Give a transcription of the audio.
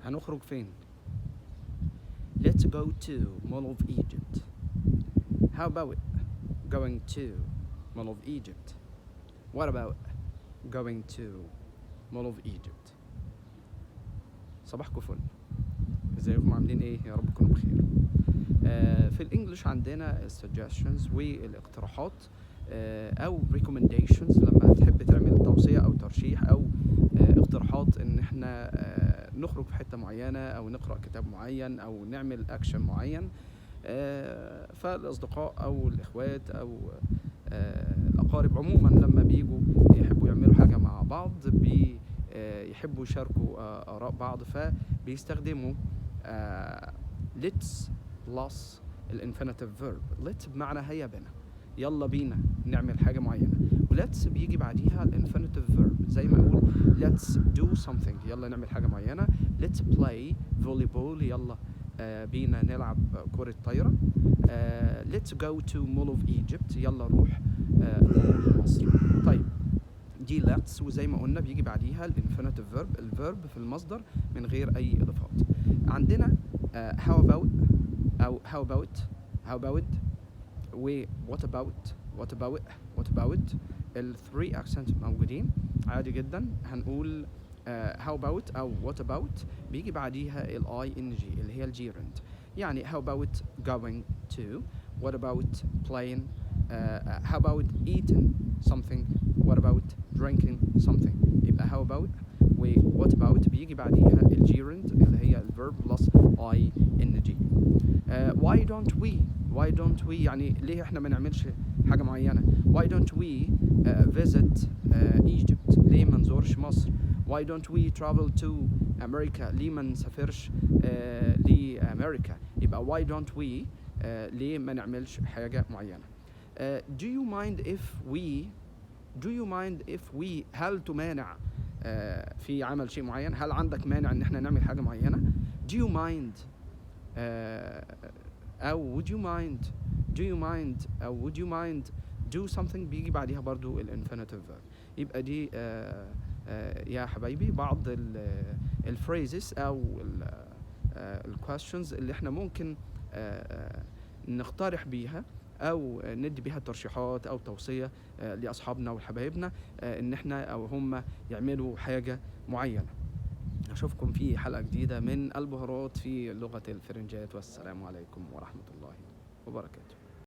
هنخرج فين؟ Let's go to Mall of Egypt. How about going to Mall of Egypt? What about going to Mall of Egypt? صباحكم فل. ازيكم عاملين ايه؟ يا رب تكونوا بخير. في الانجليش عندنا suggestions والاقتراحات او recommendations لما تحب تعمل توصية او ترشيح او اقتراحات ان احنا نخرج في حتة معينة او نقرأ كتاب معين او نعمل اكشن معين. فالاصدقاء او الاخوات او الاقارب عموما لما بيجوا يحبوا يعملوا حاجة مع بعض يحبوا يشاركوا آراء بعض، فبيستخدموا let's plus الانفينيتيف verb. let's بمعنى هيا بنا، يلا بينا نعمل حاجة معينة، ولتس بيجي بعديها الانفينيتيف verb زي ما اقول let's do something، يلا نعمل حاجة معينة. let's play volleyball، يلا بينا نلعب كرة طايرة. let's go to Mall of Egypt، يلا نروح مول مصر. طيب دي let's، وزي ما قلنا بيجي بعديها الانفينيتيف verb، الفيرب في المصدر من غير اي اضافات. عندنا how about او how about و what about ال 3 accent موجودين عادي جدا. هنقول how about او what about بيجي بعديها ال ing اللي هي الجيرند، يعني how about going to، what about playing، how about eating something، what about drinking something. يبقى how about و what about بيجي بعديها الجيرند اللي هي الverb plus ing. why don't we يعني ليه احنا ما نعملش حاجة معينة. why don't we visit Egypt، ليه ما نزورش مصر. why don't we travel to America، ليه ما نسافرش لأمريكا. يبقى why don't we ليه ما نعملش حاجة معينة. do you mind if we هل تمانع في عمل شيء معين، هل عندك مانع ان احنا نعمل حاجة معينة. do you mind أو would you mind أو would you mind do something بيجي بعديها برضو الانفينيتيف verb. يبقى دي يا حبايبي بعض الفريزز أو الكويستشنز اللي احنا ممكن نقترح بيها أو ندي بيها ترشيحات أو توصية لأصحابنا وحبايبنا إن احنا أو هم يعملوا حاجة معينة. أشوفكم في حلقة جديدة من البهارات في لغة الفرنجات، والسلام عليكم ورحمة الله وبركاته.